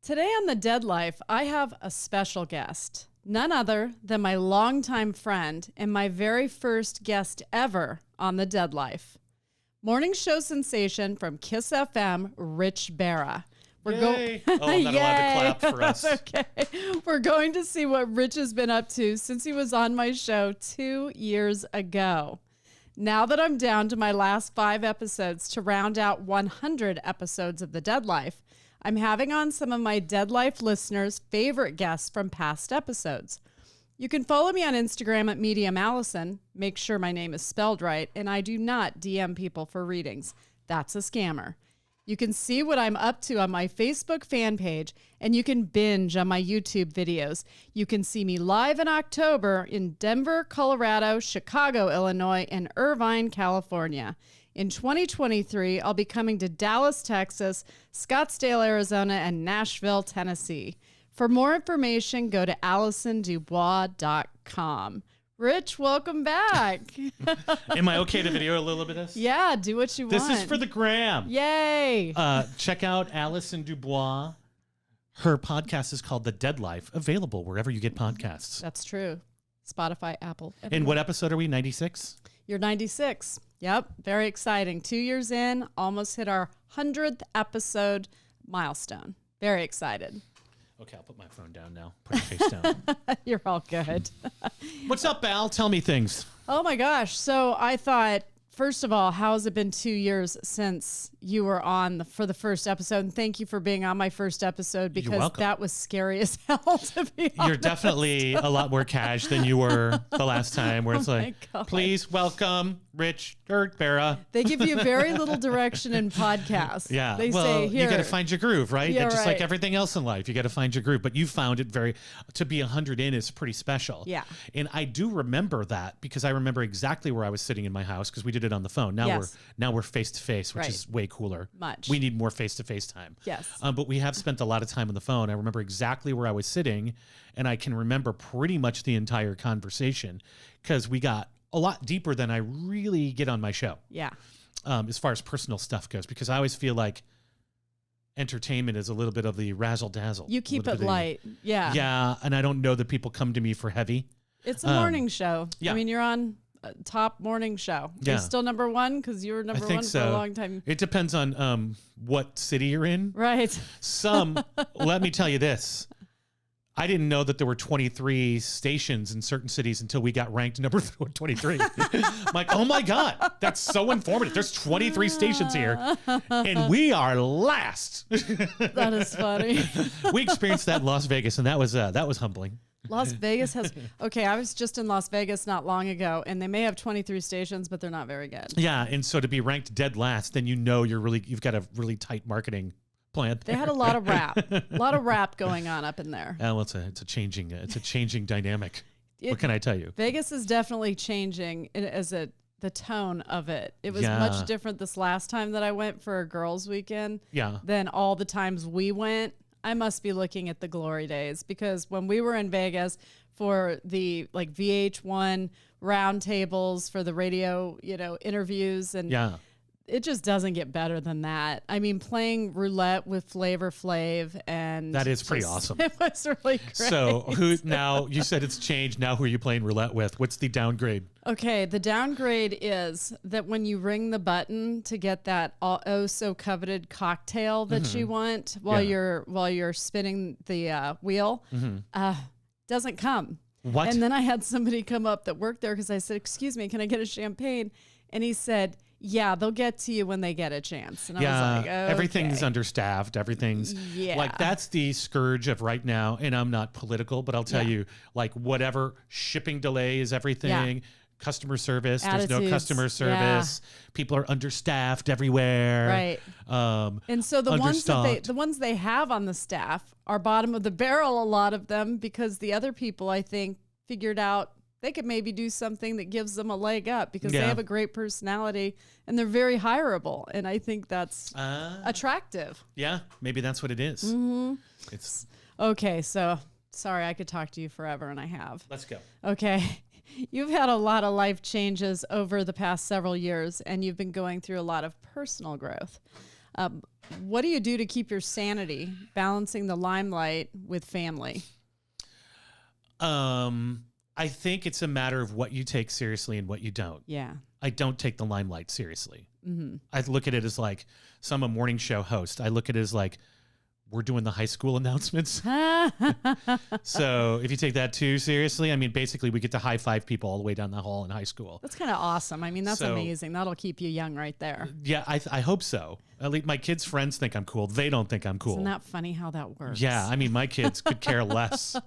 Today on The Dead Life, I have a special guest, none other than my longtime friend and my very first guest ever on The Dead Life. Morning show sensation from Kiss FM, Rich Berra. Yay. I'm not allowed to clap for us. Okay. We're going to see what Rich has been up to since he was on my show 2 years ago. Now that I'm down to my last 5 episodes to round out 100 episodes of The Dead Life, I'm having on some of my Dead Life listeners' favorite guests from past episodes. You can follow me on Instagram at Medium Allison. Make sure my name is spelled right, and I do not DM people for readings. That's a scammer. You can see what I'm up to on my Facebook fan page, and you can binge on my YouTube videos. You can see me live in October in Denver, Colorado, Chicago, Illinois, and Irvine, California. In 2023, I'll be coming to Dallas, Texas, Scottsdale, Arizona, and Nashville, Tennessee. For more information, go to AllisonDubois.com. Rich, welcome back. Am I okay to video a little bit of this? Yeah, do what you want. This is for the gram. Yay. Check out Allison Dubois. Her podcast is called The Dead Life, available wherever you get podcasts. That's true. Spotify, Apple. Everywhere. And what episode are we, 96? You're 96. Yep, very exciting. 2 years in, almost hit our 100th episode milestone. Very excited. Okay, I'll put my phone down now. Put your face down. You're all good. What's up, Al? Tell me things. Oh my gosh. So I thought, first of all, how has it been 2 years since you were on for the first episode? And thank you for being on my first episode because that was scary as hell, to be honest. You're definitely a lot more cash than you were the last time where it's please welcome Rich Berra. They give you very little direction in podcasts. Yeah. They say, here. You got to find your groove, right? Yeah, just right. like everything else in life, you got to find your groove. But you found it to be 100 in is pretty special. Yeah. And I do remember that because I remember exactly where I was sitting in my house because we did it on the phone. Now we're face to face, which is way cooler. Much. We need more face to face time. Yes. But we have spent a lot of time on the phone. I remember exactly where I was sitting, and I can remember pretty much the entire conversation because we got a lot deeper than I really get on my show. Yeah. As far as personal stuff goes, because I always feel like entertainment is a little bit of the razzle dazzle. You keep it light. Yeah. Yeah. And I don't know that people come to me for heavy. It's a morning show. Yeah. I mean, you're on a top morning show. Yeah. You're still number one because you were number one for a long time. It depends on what city you're in. Right. Let me tell you this. I didn't know that there were 23 stations in certain cities until we got ranked number 23. I'm like, oh my God, that's so informative. There's 23 stations here, and we are last. That is funny. We experienced that in Las Vegas, and that was humbling. Las Vegas has, okay, I was just in Las Vegas not long ago, and they may have 23 stations, but they're not very good. Yeah, and so to be ranked dead last, then you've got a really tight marketing plan. They had a lot of rap going on up in there. Well, it's a changing dynamic. What can I tell you? Vegas is definitely changing the tone of it. It was much different this last time that I went for a girls' weekend than all the times we went. I must be looking at the glory days because when we were in Vegas for the VH1 roundtables for the radio, interviews and it just doesn't get better than that. I mean, playing roulette with Flavor Flav and that is pretty awesome. It was really great. So now you said it's changed. Now who are you playing roulette with? What's the downgrade? Okay, the downgrade is that when you ring the button to get that so coveted cocktail that you want while you're spinning the wheel, doesn't come. What? And then I had somebody come up that worked there because I said, "Excuse me, can I get a champagne?" And he said, "Yeah, they'll get to you when they get a chance." And I was like, okay. Everything's understaffed. Everything's that's the scourge of right now. And I'm not political, but I'll tell you, whatever shipping delay is everything. Yeah. Customer service. Attitudes. There's no customer service. Yeah. People are understaffed everywhere. Right. And so the ones they have on the staff are bottom of the barrel, a lot of them, because the other people, I think, figured out they could maybe do something that gives them a leg up because they have a great personality and they're very hireable. And I think that's attractive. Yeah, maybe that's what it is. Mm-hmm. It's okay. So sorry, I could talk to you forever and I have. Let's go. Okay. You've had a lot of life changes over the past several years and you've been going through a lot of personal growth. What do you do to keep your sanity, balancing the limelight with family? I think it's a matter of what you take seriously and what you don't. Yeah. I don't take the limelight seriously. Mm-hmm. I look at it as like, so I'm a morning show host. I look at it as like, we're doing the high school announcements. So if you take that too seriously, I mean, basically we get to high five people all the way down the hall in high school. That's kind of awesome. I mean, that's amazing. That'll keep you young right there. Yeah, I hope so. At least my kids' friends think I'm cool. They don't think I'm cool. Isn't that funny how that works? Yeah, I mean, my kids could care less.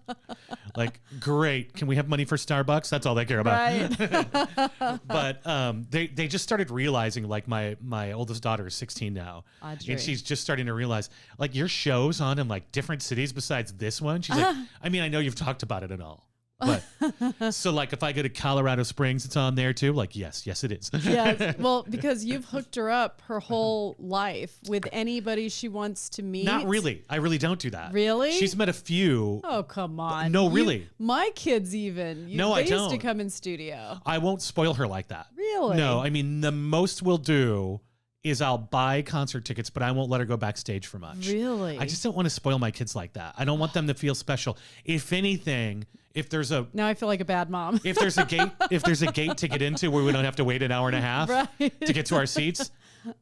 Like, great. Can we have money for Starbucks? That's all they care about. Right. But they just started realizing, like my oldest daughter is 16 now. Audrey. And she's just starting to realize, like, your show's on in like different cities besides this one. She's like, I mean, I know you've talked about it and all. But so like if I go to Colorado Springs, it's on there too. Like, yes, it is. Yes. Well, because you've hooked her up her whole life with anybody she wants to meet. Not really. I really don't do that. Really? She's met a few. Oh, come on. No, really. My kids even. No, I they used don't. to come in studio. I won't spoil her like that. Really? No, I mean, the most we'll do is I'll buy concert tickets, but I won't let her go backstage for much. Really? I just don't want to spoil my kids like that. I don't want them to feel special. If anything, if there's a Now I feel like a bad mom. if there's a gate to get into where we don't have to wait an hour and a half Right. to get to our seats,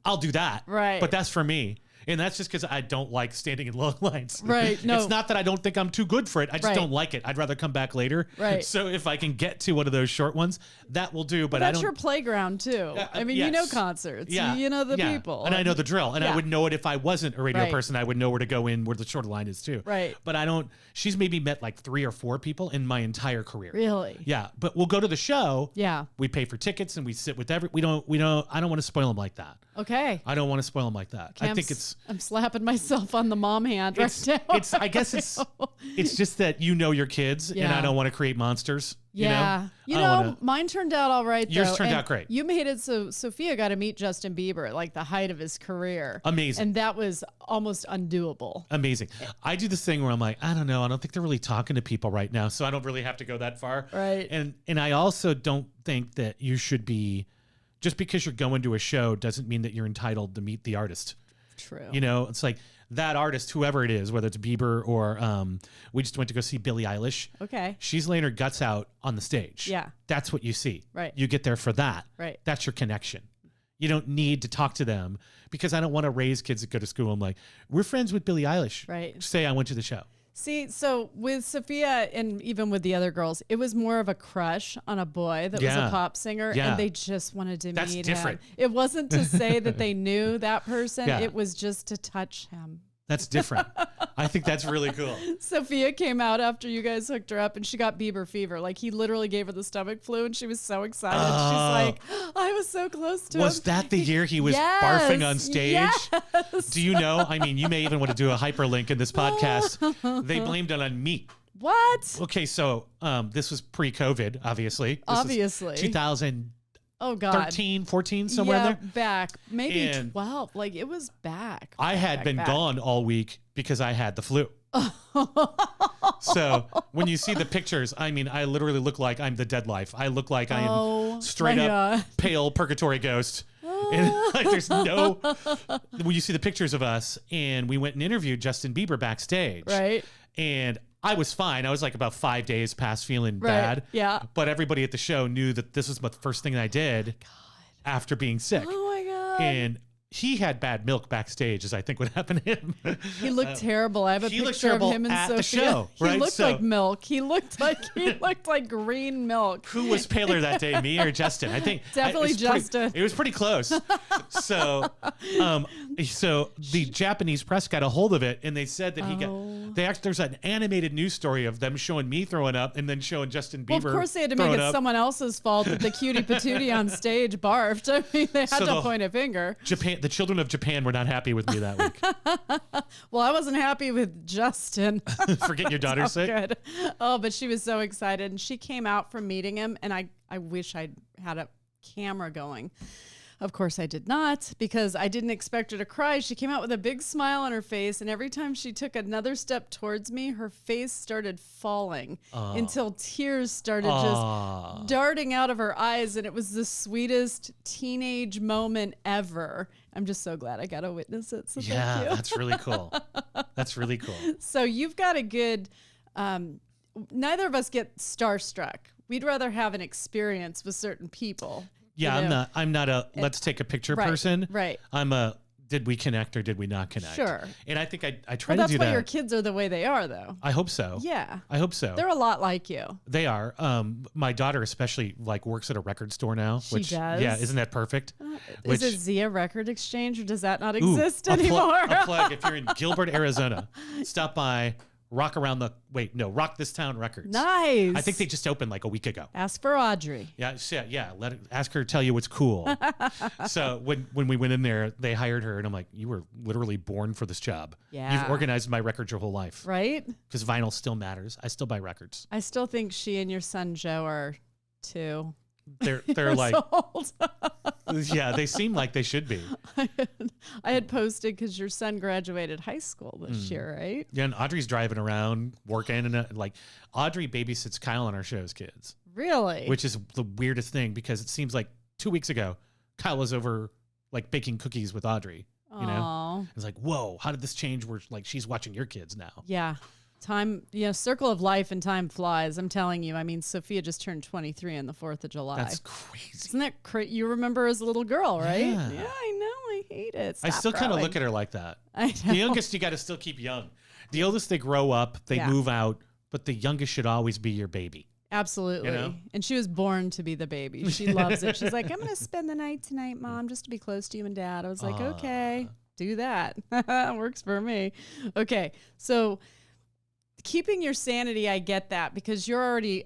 I'll do that. Right. But that's for me. And that's just because I don't like standing in long lines. Right, no. It's not that I don't think I'm too good for it. I just Right. don't like it. I'd rather come back later. Right. So if I can get to one of those short ones, that will do. But I That's don't. your playground too. I mean, yes. you know concerts. Yeah. You know the Yeah. people. And I know the drill. And I Yeah. would know it if I wasn't a radio Right. person. I would know where to go in where the short line is too. Right. But I don't. She's maybe met like 3 or 4 people in my entire career. Really? Yeah. But we'll go to the show. Yeah. We pay for tickets and we sit with we don't. I don't want to spoil them like that. Okay. I don't want to spoil them like that. Okay, I think it's. I'm slapping myself on the mom hand right now. I guess it's just that you know your kids, and Yeah. I don't want to create monsters. Yeah. You know? Mine turned out all right, though. Yours turned and out great. You made it so Sophia got to meet Justin Bieber at like the height of his career. Amazing. And that was almost undoable. Amazing. I do this thing where I'm like, I don't know. I don't think they're really talking to people right now, so I don't really have to go that far. Right. And I also don't think that you should be, just because you're going to a show doesn't mean that you're entitled to meet the artist. True. You know, it's like that artist, whoever it is, whether it's Bieber or we just went to go see Billie Eilish. Okay. She's laying her guts out on the stage. Yeah. That's what you see. Right. You get there for that. Right. That's your connection. You don't need to talk to them because I don't want to raise kids that go to school. I'm like, we're friends with Billie Eilish. Right. Say I went to the show. See, so with Sophia and even with the other girls, it was more of a crush on a boy that was Yeah. a pop singer, Yeah. and they just wanted to That's meet different. him. It wasn't to say that they knew that person. Yeah. It was just to touch him. That's different. I think that's really cool. Sophia came out after you guys hooked her up and she got Bieber fever. Like he literally gave her the stomach flu and she was so excited. She's like, I was so close to him. Was that the year he was Yes, barfing on stage? yes. Do you know? I mean, you may even want to do a hyperlink in this podcast. They blamed it on meat. What? Okay, so this was pre-COVID, obviously. This Obviously. was 2013, Oh God. 14, somewhere yeah, in there. back. Maybe And 12. Like it was back. I had Back, been back. gone all week because I had the flu. So when you see the pictures, I mean, I literally look like I'm the dead life. I look like I Oh, am straight my up God. pale purgatory ghost. And like, there's no, when you see the pictures of us and we went and interviewed Justin Bieber backstage. Right. And I was fine. I was like about 5 days past feeling Right. bad. Yeah. But everybody at the show knew that this was the first thing I did after being sick. Oh my God. And he had bad milk backstage, is I think what happened to him. He looked terrible. I have a he looked picture of terrible him and at Sophia. the show, He right? looked So- like milk. He looked like green milk. Who was paler that day, me or Justin? I think Definitely Justin. It was pretty close. So the Japanese press got a hold of it, and they said that he got. There's an animated news story of them showing me throwing up, and then showing Justin Bieber. Well, of course they had to make throwing it up. someone else's fault that the cutie patootie on stage barfed. I mean, they had So to the- point a finger. The children of Japan were not happy with me that week. Well, I wasn't happy with Justin. Forget your daughter sick. Good. Oh, but she was so excited. And she came out from meeting him, and I wish I'd had a camera going. Of course I did not, because I didn't expect her to cry. She came out with a big smile on her face, and every time she took another step towards me, her face started falling until tears started just darting out of her eyes, and it was the sweetest teenage moment ever. I'm just so glad I got to witness it. So Yeah, thank you. that's really cool. That's really cool. So you've got a good, neither of us get starstruck. We'd rather have an experience with certain people. Yeah, you know? I'm not a let's take a picture Right, person. right. I'm a did we connect or did we not connect? Sure. And I think I try Well, to that's do why that. your kids are the way they are, though. I hope so. Yeah. I hope so. They're a lot like you. They are. My daughter especially like works at a record store now. She which does? Yeah, isn't that perfect? Is it Zia Record Exchange, or does that not Ooh, exist a anymore? a plug. If you're in Gilbert, Arizona, stop by Rock This Town Records. Nice. I think they just opened like a week ago. Ask for Audrey. Yeah. Ask her to tell you what's cool. So when we went in there, they hired her, and I'm like, you were literally born for this job. Yeah. You've organized my records your whole life. Right? Because vinyl still matters. I still buy records. I still think she and your son Joe are 2. They're years like, old. yeah, they seem like they should be. I had posted because your son graduated high school this year, right? Yeah, and Audrey's driving around working, and like Audrey babysits Kyle on our show's kids, Really? which is the weirdest thing because it seems like 2 weeks ago Kyle was over like baking cookies with Audrey. You know, Aw. it's like, whoa, how did this change? Where like she's watching your kids now. Yeah. Time, circle of life, and time flies. I'm telling you. I mean, Sophia just turned 23 on the 4th of July. That's crazy. Isn't that crazy? You remember as a little girl, right? Yeah. I know. I hate it. I Stop still kind of growing. look at her like that. I know. The youngest, you got to still keep young. The oldest, they grow up, they Yeah. move out, but the youngest should always be your baby. Absolutely. You know? And she was born to be the baby. She loves it. She's like, I'm going to spend the night tonight, Mom, just to be close to you and Dad. I was like, okay, do that. Works for me. Okay. So keeping your sanity, I get that, because you're already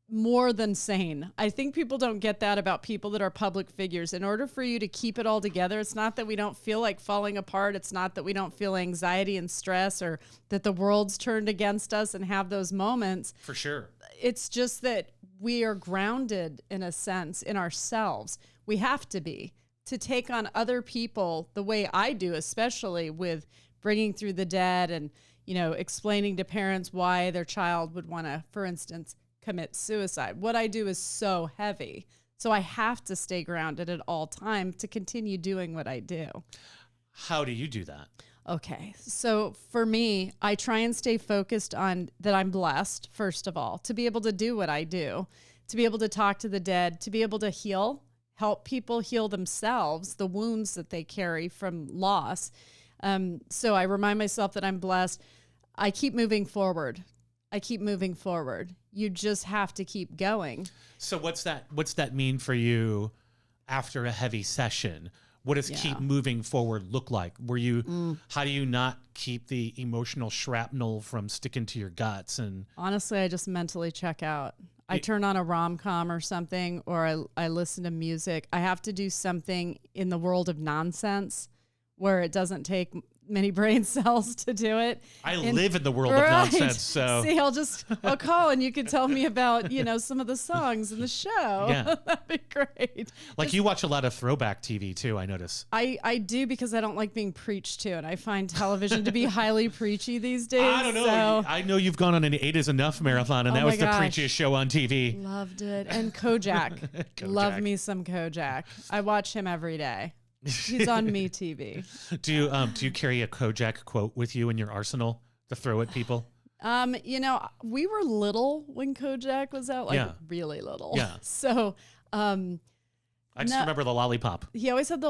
more than sane. I think people don't get that about people that are public figures. In order for you to keep it all together, it's not that we don't feel like falling apart. It's not that we don't feel anxiety and stress, or that the world's turned against us and have those moments. For sure. It's just that we are grounded in a sense in ourselves. We have to be, to take on other people the way I do, especially with bringing through the dead and, explaining to parents why their child would want to, for instance, commit suicide. What I do is so heavy. So I have to stay grounded at all times to continue doing what I do. How do you do that? Okay. So for me, I try and stay focused on that I'm blessed, first of all, to be able to do what I do, to be able to talk to the dead, to be able to help people heal themselves, the wounds that they carry from loss. So I remind myself that I'm blessed. I keep moving forward. You just have to keep going. So what's that mean for you after a heavy session? What does keep moving forward look like? How do you not keep the emotional shrapnel from sticking to your guts? And honestly, I just mentally check out. I turn on a rom-com or something, or I listen to music. I have to do something in the world of nonsense where it doesn't take many brain cells to do it. I live in the world of nonsense, so see, I'll call and you could tell me about some of the songs in the show. Yeah. That'd be great. like you watch a lot of throwback TV too, I notice. I do, because I don't like being preached to, and I find television to be highly preachy these days. I don't know. So. I know you've gone on an 8 is Enough marathon, and that was the preachiest show on TV. Loved it. And Kojak. Love me some Kojak. I watch him every day. He's on Me TV. Do you carry a Kojak quote with you in your arsenal to throw at people? We were little when Kojak was out, really little. Yeah. So, I just remember the lollipop. he always had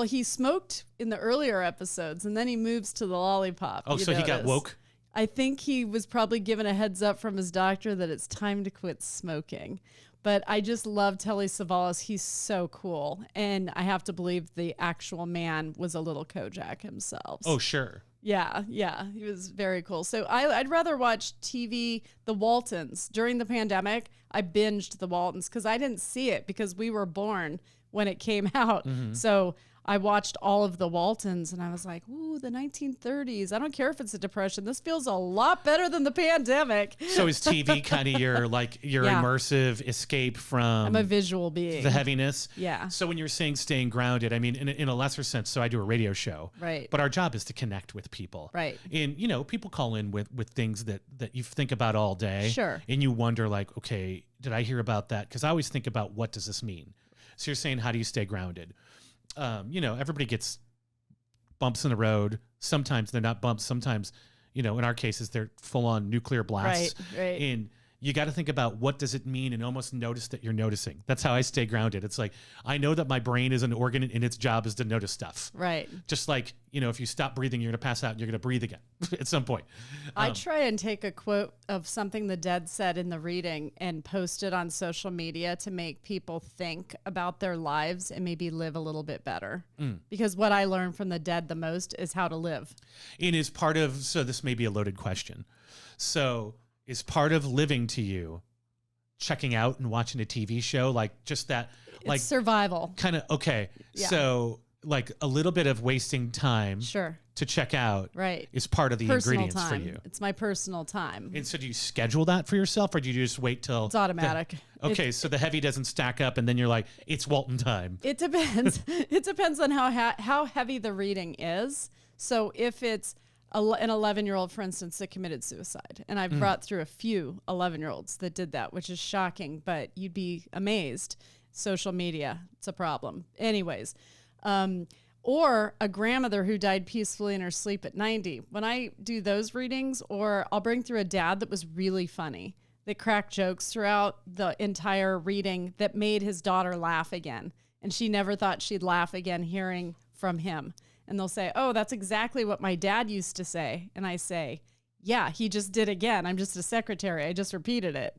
he smoked in the earlier episodes, and then he moves to the lollipop. Oh, so he got woke? I think he was probably given a heads up from his doctor that it's time to quit smoking. But I just love Telly Savalas. He's so cool. And I have to believe the actual man was a little Kojak himself. Oh, sure. Yeah. He was very cool. So I'd rather watch TV, The Waltons. During the pandemic, I binged The Waltons because I didn't see it because we were born when it came out. Mm-hmm. So I watched all of the Waltons and I was like, ooh, the 1930s. I don't care if it's a depression. This feels a lot better than the pandemic. So is TV kind of your Yeah. immersive escape from I'm a visual being. the heaviness? Yeah. So when you're saying staying grounded, I mean, in a lesser sense, so I do a radio show. Right. But our job is to connect with people. Right. And, people call in with things that you think about all day. Sure. And you wonder like, okay, did I hear about that? Because I always think about what does this mean? So you're saying, how do you stay grounded? Everybody gets bumps in the road. Sometimes they're not bumps. Sometimes, in our cases, they're full on nuclear blasts. Right. And you got to think about what does it mean and almost notice that you're noticing. That's how I stay grounded. It's like, I know that my brain is an organ and its job is to notice stuff. Right. Just like, if you stop breathing, you're going to pass out and you're going to breathe again at some point. I try and take a quote of something the dead said in the reading and post it on social media to make people think about their lives and maybe live a little bit better. Because what I learned from the dead the most is how to live. And is part of, so this may be a loaded question. So is part of living to you checking out and watching a TV show? Like just that, like It's survival. kind of, okay. Yeah. So like a little bit of wasting time Sure. to check out Right. is part of the Personal ingredients time. for you. It's my personal time. And so do you schedule that for yourself or do you just wait till It's automatic. Okay, so the heavy doesn't stack up, and then you're like, it's Walton time. It depends. It depends on how heavy the reading is. So if it's an 11-year-old, for instance, that committed suicide, and I've brought through a few 11-year-olds that did that, which is shocking, but you'd be amazed. Social media, it's a problem. Anyways, or a grandmother who died peacefully in her sleep at 90. When I do those readings, or I'll bring through a dad that was really funny, that cracked jokes throughout the entire reading that made his daughter laugh again. And she never thought she'd laugh again hearing from him. And they'll say, oh, that's exactly what my dad used to say. And I say, yeah, he just did again. I'm just a secretary. I just repeated it.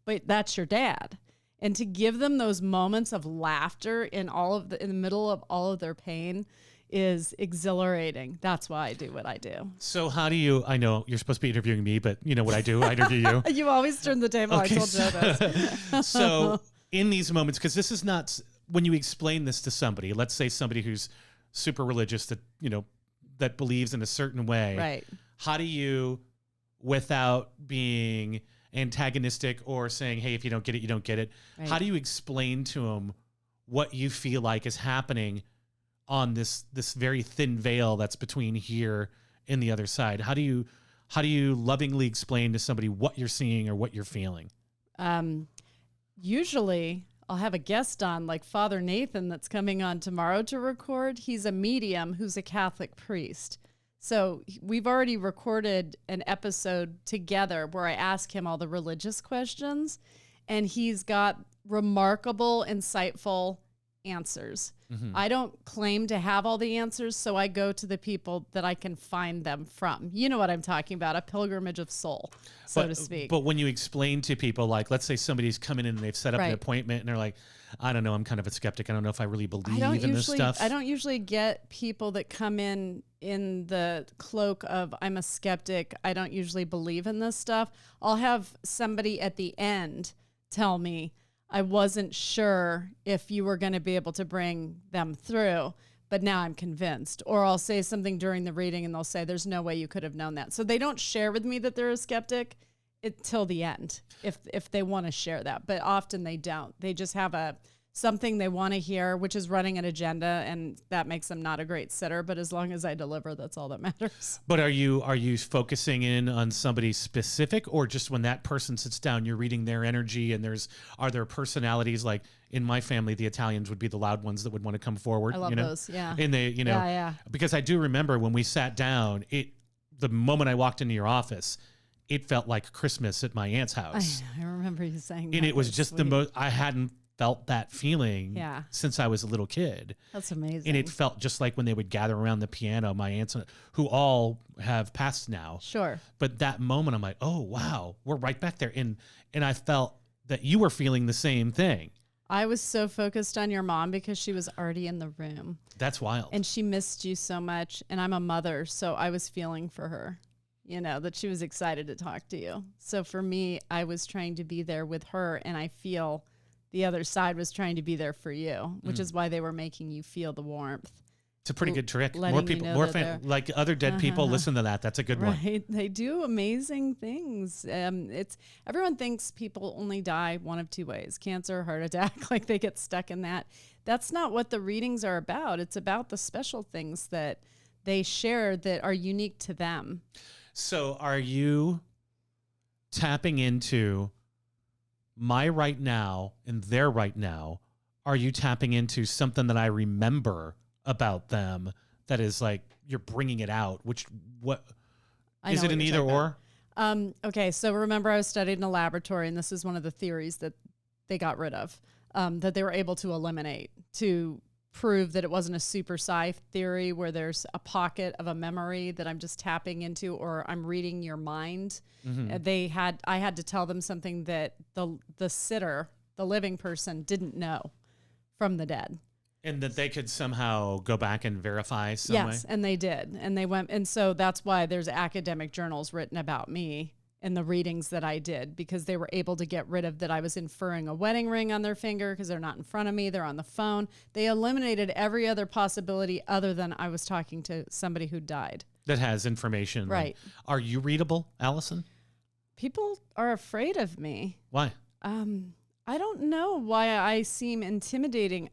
But that's your dad. And to give them those moments of laughter in the middle of all of their pain is exhilarating. That's why I do what I do. So how do you, I know you're supposed to be interviewing me, but you know what I do? I interview you. You always turn the table. Okay, I told Joe this. So in these moments, because this is not, when you explain this to somebody, let's say somebody who's super religious that, that believes in a certain way. Right. How do you, without being antagonistic or saying, hey, if you don't get it, you don't get it. Right. How do you explain to them what you feel like is happening on this very thin veil that's between here and the other side? How do you lovingly explain to somebody what you're seeing or what you're feeling? Usually I'll have a guest on, like Father Nathan that's coming on tomorrow to record. He's a medium who's a Catholic priest. So we've already recorded an episode together where I ask him all the religious questions, and he's got remarkable, insightful answers. Mm-hmm. I don't claim to have all the answers, so I go to the people that I can find them from. You know what I'm talking about, a pilgrimage of soul, so to speak. But when you explain to people, like, let's say somebody's coming in and they've set up an appointment and they're like, I don't know, I'm kind of a skeptic. I don't know if I really believe in this stuff. I don't usually get people that come in the cloak of I'm a skeptic. I don't usually believe in this stuff. I'll have somebody at the end tell me, I wasn't sure if you were going to be able to bring them through, but now I'm convinced. Or I'll say something during the reading and they'll say, there's no way you could have known that. So they don't share with me that they're a skeptic till the end, if they want to share that. But often they don't. They just have something they want to hear, which is running an agenda, and that makes them not a great sitter. But as long as I deliver, that's all that matters. But are you focusing in on somebody specific, or just when that person sits down, you're reading their energy, and are there personalities? Like in my family, the Italians would be the loud ones that would want to come forward. I love those, yeah. And they, yeah. Because I do remember when we sat down, the moment I walked into your office, it felt like Christmas at my aunt's house. I remember you saying that. And it was just sweet. the most, I hadn't felt that feeling since I was a little kid. That's amazing. And it felt just like when they would gather around the piano, my aunts, who all have passed now. Sure. But that moment, I'm like, oh, wow, we're right back there. And I felt that you were feeling the same thing. I was so focused on your mom because she was already in the room. That's wild. And she missed you so much. And I'm a mother, so I was feeling for her, that she was excited to talk to you. So for me, I was trying to be there with her, and I feel the other side was trying to be there for you, which is why they were making you feel the warmth. It's a pretty good trick. letting More you people, know more that like other dead people, listen to that. That's a good one. Right. They do amazing things. It's everyone thinks people only die one of two ways: cancer, heart attack. Like they get stuck in that. That's not what the readings are about. It's about the special things that they share that are unique to them. So are you tapping into my right now and their right now? Are you tapping into something that I remember about them that is like you're bringing it out? What is it, an either or? Okay, so remember I was studied in a laboratory, and this is one of the theories that they got rid of, that they were able to eliminate to prove that it wasn't a super sci theory where there's a pocket of a memory that I'm just tapping into, or I'm reading your mind. I had to tell them something that the sitter, the living person, didn't know from the dead. And that they could somehow go back and verify some way? Yes, and they did. And they went, and so that's why there's academic journals written about me and the readings that I did, because they were able to get rid of that I was inferring a wedding ring on their finger because they're not in front of me, they're on the phone. They eliminated every other possibility other than I was talking to somebody who died. That has information. Right. Are you readable, Allison? People are afraid of me. Why? I don't know why I seem intimidating.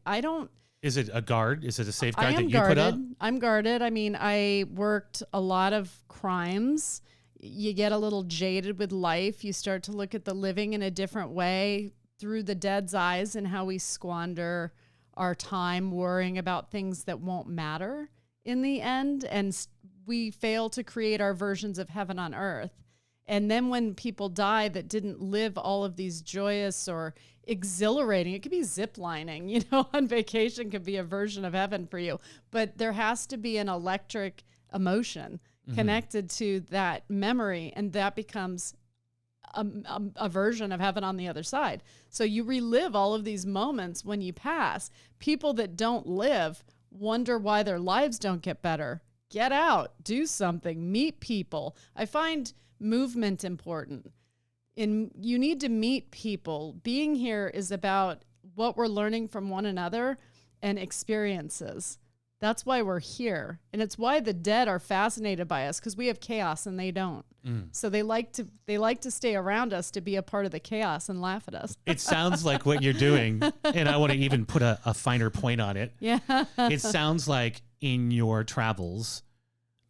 Is it a guard? Is it a safeguard that you guarded. put up? I'm guarded. I mean, I worked a lot of crimes. You get a little jaded with life. You start to look at the living in a different way through the dead's eyes, and how we squander our time worrying about things that won't matter in the end. And we fail to create our versions of heaven on earth. And then when people die that didn't live all of these joyous or exhilarating, it could be ziplining, on vacation could be a version of heaven for you. But there has to be an electric emotion connected to that memory, and that becomes a version of heaven on the other side. So you relive all of these moments when you pass. People that don't live wonder why their lives don't get better. Get out, do something, meet people. I find movement important. You need to meet people. Being here is about what we're learning from one another and experiences. That's why we're here. And it's why the dead are fascinated by us, because we have chaos and they don't. So they like to stay around us to be a part of the chaos and laugh at us. It sounds like what you're doing, and I want to even put a finer point on it. Yeah. It sounds like in your travels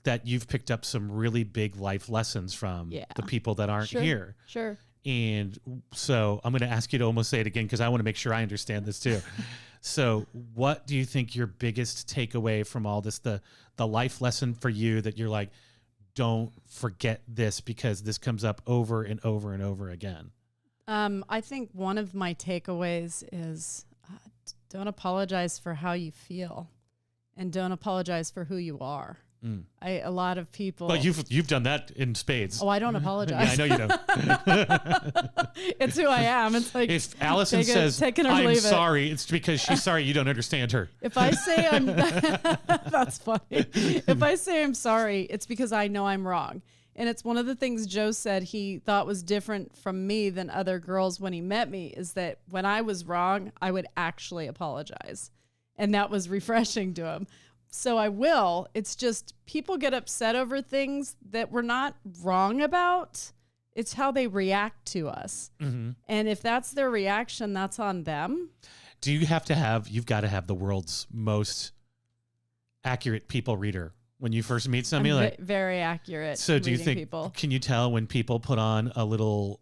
that you've picked up some really big life lessons from the people that aren't here. Sure. And so I'm going to ask you to almost say it again, because I want to make sure I understand this too. So what do you think your biggest takeaway from all this, the life lesson for you that you're like, don't forget this because this comes up over and over and over again? I think one of my takeaways is don't apologize for how you feel, and don't apologize for who you are. A lot of people. Well, you've done that in spades. Oh, I don't apologize. Yeah, I know you don't. It's who I am. It's like, if Allison says, I'm sorry, it's because she's sorry you don't understand her. If I say I'm, that's funny. If I say I'm sorry, it's because I know I'm wrong. And it's one of the things Joe said he thought was different from me than other girls when he met me, is that when I was wrong, I would actually apologize. And that was refreshing to him. So I will. It's just people get upset over things that we're not wrong about. It's how they react to us. And if that's their reaction, that's on them. Do you you've got to have the world's most accurate people reader when you first meet somebody? Very accurate. So do you think, people. Can you tell when people put on a little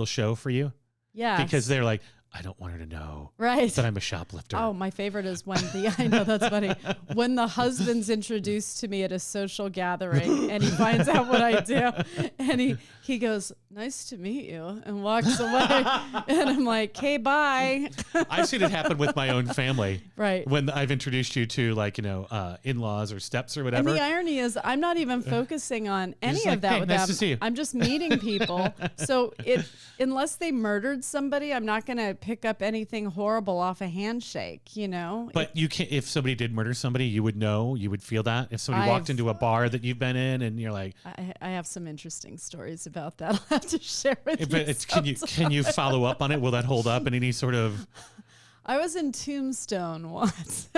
show for you? Yeah. Because they're like, I don't want her to know that I'm a shoplifter. Oh, my favorite is when I know that's funny. When the husband's introduced to me at a social gathering and he finds out what I do, and he goes, "Nice to meet you," and walks away. And I'm like, "Okay, bye." I've seen it happen with my own family. Right. When I've introduced you to in-laws or steps or whatever. And the irony is I'm not even focusing on any of that hey, with nice them. to see you. I'm just meeting people. So unless they murdered somebody, I'm not going to pick up anything horrible off a handshake, But you can't, if somebody did murder somebody, you would know, you would feel that. If somebody walked into a bar that you've been in and you're like, I have some interesting stories about that. I'll have to share with you. But can you follow up on it? Will that hold up in any sort of I was in Tombstone once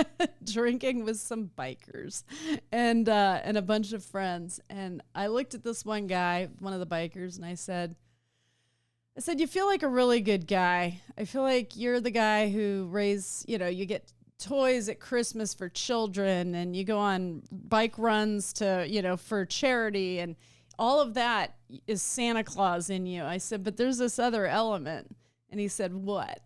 drinking with some bikers and a bunch of friends. And I looked at this one guy, one of the bikers, and I said, you feel like a really good guy. I feel like you're the guy who you get toys at Christmas for children and you go on bike runs to, for charity, and all of that is Santa Claus in you. I said, but there's this other element. And he said, what?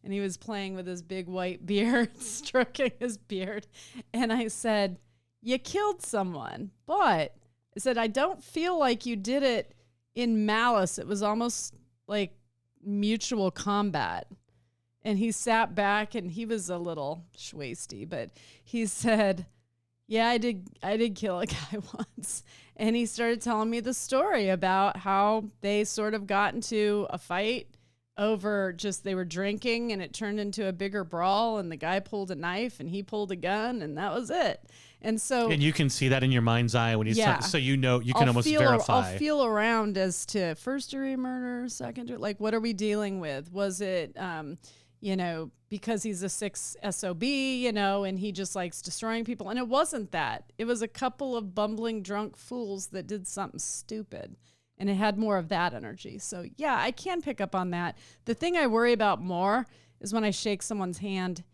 And he was playing with his big white beard, stroking his beard. And I said, you killed someone, but I said, I don't feel like you did it in malice. It was almost like mutual combat. And he sat back and he was a little schwasty, but he said, yeah, I did kill a guy once. And he started telling me the story about how they sort of got into a fight over they were drinking and it turned into a bigger brawl and the guy pulled a knife and he pulled a gun and that was it. And you can see that in your mind's eye when he's so you can almost verify. I'll feel around as to first degree murder, second degree, like what are we dealing with? Was it, because he's a 6 SOB, and he just likes destroying people. And it wasn't that. It was a couple of bumbling drunk fools that did something stupid. And it had more of that energy. So, yeah, I can pick up on that. The thing I worry about more is when I shake someone's hand,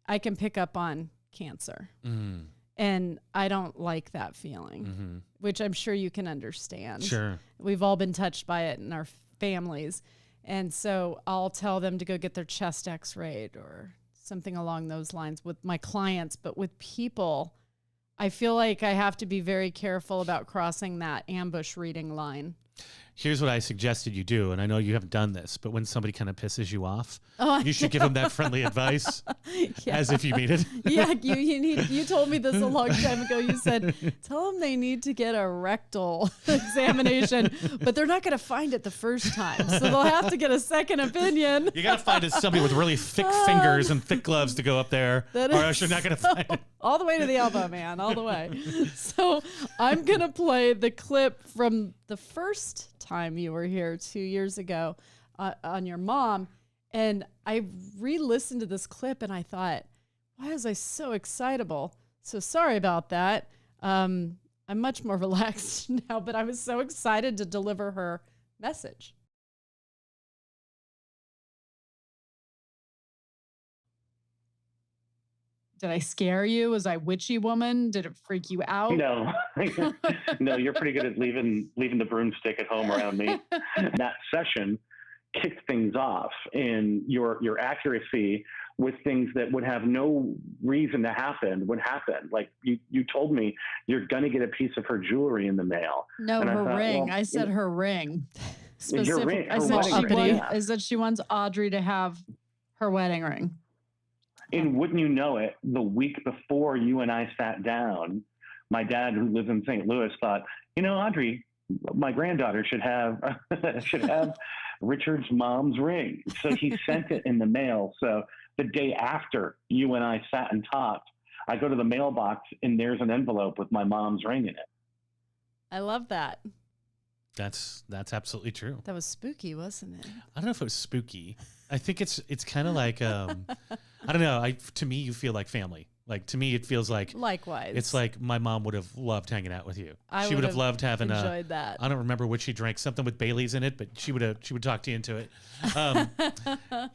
I can pick up on cancer. Mm. And I don't like that feeling, which I'm sure you can understand. Sure. We've all been touched by it in our families. And so I'll tell them to go get their chest x-rayed or something along those lines with my clients. But with people, I feel like I have to be very careful about crossing that ambush reading line. Here's what I suggested you do, and I know you haven't done this, but when somebody kind of pisses you off, you should give them that friendly advice as if you mean it. Yeah, you told me this a long time ago. You said, tell them they need to get a rectal examination, but they're not going to find it the first time, so they'll have to get a second opinion. You got to find somebody with really thick fingers and thick gloves to go up there, or else you're not going to find it. All the way to the elbow, man, all the way. So I'm going to play the clip from the first time you were here 2 years ago on your mom. And I re-listened to this clip and I thought, why was I so excitable? So sorry about that. I'm much more relaxed now, but I was so excited to deliver her message. Did I scare you? Was I witchy woman? Did it freak you out? No, no, you're pretty good at leaving the broomstick at home around me. That session kicked things off, and your accuracy with things that would have no reason to happen would happen. Like you told me you're going to get a piece of her jewelry in the mail. No, and her ring. I said her ring. Specific. Ring, I said she wants Audrey to have her wedding ring. And wouldn't you know it, the week before you and I sat down, my dad, who lives in St. Louis, thought, Audrey, my granddaughter should have Richard's mom's ring. So he sent it in the mail. So the day after you and I sat and talked, I go to the mailbox and there's an envelope with my mom's ring in it. I love that. That's absolutely true. That was spooky, wasn't it? I don't know if it was spooky. I think it's kind of like I don't know. To me, you feel like family. Like to me, it feels like likewise. It's like my mom would have loved hanging out with you. She would have loved having enjoyed that. I don't remember what she drank, something with Bailey's in it, but she would talk you into it.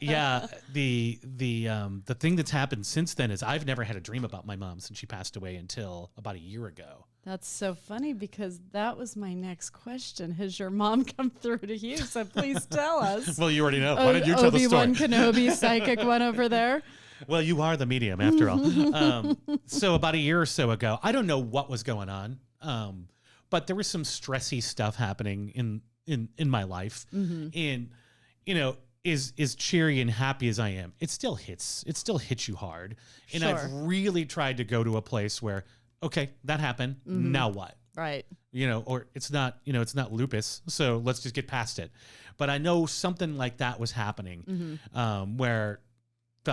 Yeah. The thing that's happened since then is I've never had a dream about my mom since she passed away until about a year ago. That's so funny because that was my next question. Has your mom come through to you? So please tell us. Well, you already know. Why don't you tell the story? Obi-Wan Kenobi psychic one over there. Well, you are the medium after all. So about a year or so ago, I don't know what was going on, but there was some stressy stuff happening in my life. Mm-hmm. And, as cheery and happy as I am, it still hits you hard. And sure. I've really tried to go to a place where, okay, that happened. Mm-hmm. Now what? Right. Or it's not lupus. So let's just get past it. But I know something like that was happening, mm-hmm. Where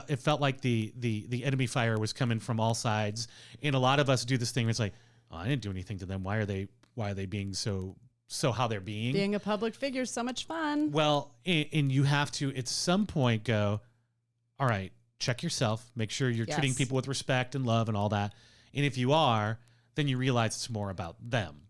it felt like the enemy fire was coming from all sides. And a lot of us do this thing where it's like, oh, I didn't do anything to them. Why are they being so how they're being? Being a public figure is so much fun. Well, and you have to at some point go, all right, check yourself, make sure you're treating Yes. people with respect and love and all that. And if you are, then you realize it's more about them.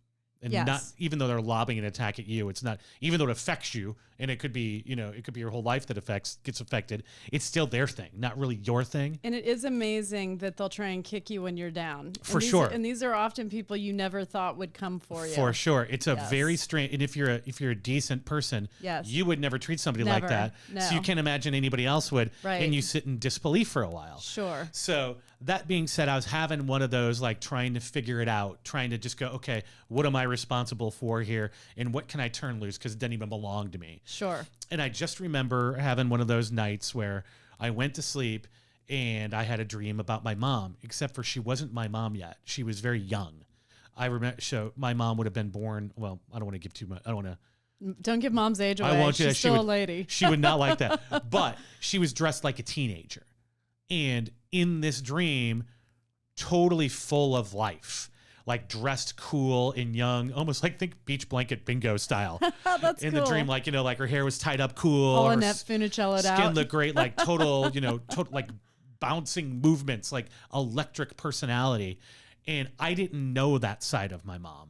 And Yes. not, even though they're lobbing an attack at you, it's not, even though it affects you, and it could be, it could be your whole life that gets affected. It's still their thing, not really your thing. And it is amazing that they'll try and kick you when you're down. For sure. And these are often people you never thought would come for you. For sure. It's a Yes. very strange, and if you're a decent person, Yes. you would never treat somebody like Never. that. No. So you can't imagine anybody else would. Right. And you sit in disbelief for a while. Sure. So that being said, I was having one of those, like, trying to figure it out, trying to just go, okay, what am I responsible for here? And what can I turn loose? Because it doesn't even belong to me. Sure. And I just remember having one of those nights where I went to sleep and I had a dream about my mom, except for she wasn't my mom yet. She was very young. I remember, so my mom would have been born, well, I don't want to give too much. I don't want to. Don't give mom's age away. I won't do that. She's She still would- a lady. She would not like that. But she was dressed like a teenager. And in this dream, totally full of life, like dressed cool and young, almost like think beach blanket bingo style. That's in cool. the dream, like, like her hair was tied up cool. All her Annette Funicello'd skin out. looked great, like total, total like bouncing movements, like electric personality. And I didn't know that side of my mom.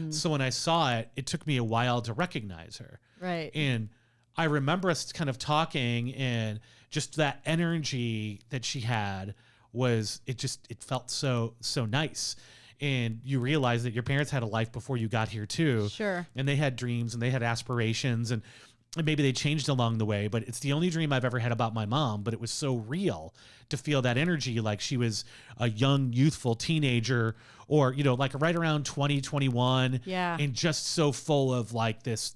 So when I saw it, it took me a while to recognize her. Right. And I remember us kind of talking, and just that energy that she had was, it felt so nice. And you realize that your parents had a life before you got here too. Sure. And they had dreams and they had aspirations, and maybe they changed along the way, but it's the only dream I've ever had about my mom. But it was so real to feel that energy, like she was a young, youthful teenager, or, like right around 20, 21. Yeah. And just so full of like this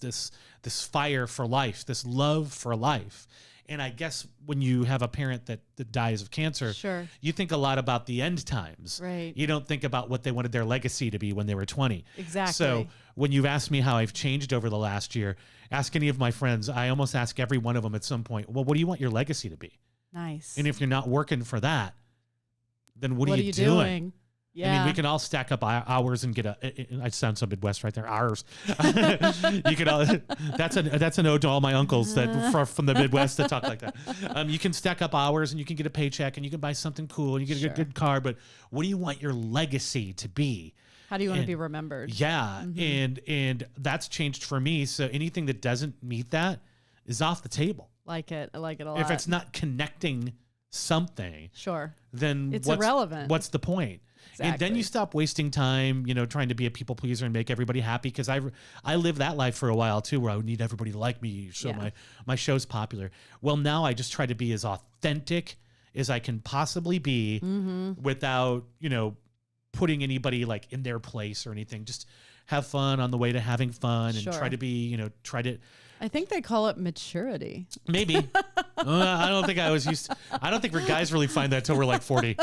fire for life, this love for life. And I guess when you have a parent that dies of cancer, Sure. you think a lot about the end times. Right. You don't think about what they wanted their legacy to be when they were 20. Exactly. So when you've asked me how I've changed over the last year, ask any of my friends. I almost ask every one of them at some point, well, what do you want your legacy to be? Nice. And if you're not working for that, then what are you doing? doing? Yeah. I mean, we can all stack up hours and get I sound so Midwest right there. Hours. You can all, that's an ode to all my uncles that from the Midwest that talk like that. You can stack up hours and you can get a paycheck and you can buy something cool and you get a good car. But what do you want your legacy to be? How do you want to be remembered? Yeah. And that's changed for me. So anything that doesn't meet that is off the table. Like it. I like it a lot. If it's not connecting something, Sure. then It's irrelevant. What's the point? And then Exactly. you stop wasting time, trying to be a people pleaser and make everybody happy. Because I lived that life for a while too, where I would need everybody to like me, so Yeah. my show's popular. Well, now I just try to be as authentic as I can possibly be, without putting anybody like in their place or anything. Just have fun on the way to having fun, and Sure. try to be try to. I think they call it maturity. Maybe. I don't think I was used to, I don't think guys really find that till we're like 40,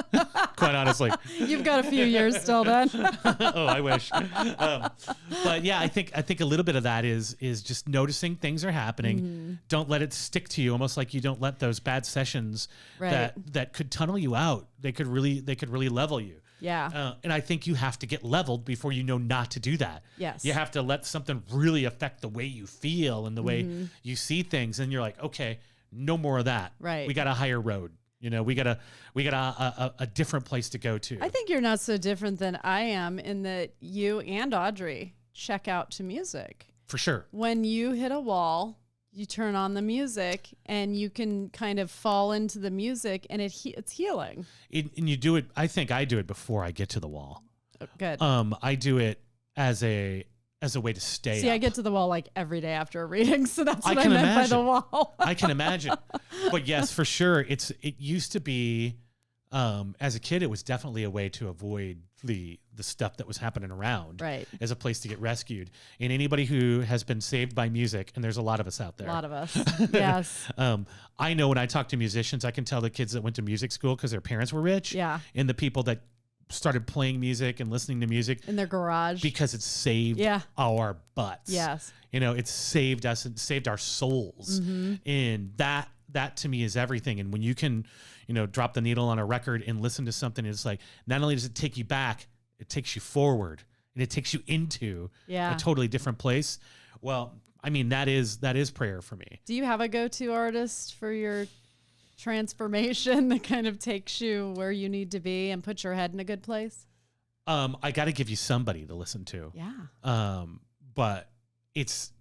quite honestly. You've got a few years still then. Oh, I wish. But yeah, I think a little bit of that is just noticing things are happening. Don't let it stick to you, almost like you don't let those bad sessions Right. that could tunnel you out. They could really level you. Yeah. And I think you have to get leveled before you know not to do that. Yes. You have to let something really affect the way you feel and the way Mm-hmm. you see things. And you're like, okay, no more of that. Right. We got a higher road. We got a different place to go to. I think you're not so different than I am in that you and Audrey check out to music. For sure. When you hit a wall, you turn on the music and you can kind of fall into the music, and it's healing. And you do it. I think I do it before I get to the wall. Good. I do it as a way to stay. See, up. I get to the wall like every day after a reading, so that's I what I can meant by the imagine. wall. I can imagine. But yes, for sure. It used to be, as a kid, it was definitely a way to avoid the stuff that was happening around. Right. As a place to get rescued. And anybody who has been saved by music, and there's a lot of us out there. A lot of us. Yes. I know when I talk to musicians, I can tell the kids that went to music school because their parents were rich. Yeah. And the people that started playing music and listening to music In their garage. because it saved Yeah. our butts. Yes. It saved us and saved our souls. Mm-hmm. And that to me is everything. And when you can, drop the needle on a record and listen to something, it's like, not only does it take you back, it takes you forward, and it takes you into Yeah. a totally different place. Well, I mean, that is prayer for me. Do you have a go-to artist for your transformation that kind of takes you where you need to be and puts your head in a good place? I got to give you somebody to listen to. Yeah. But it's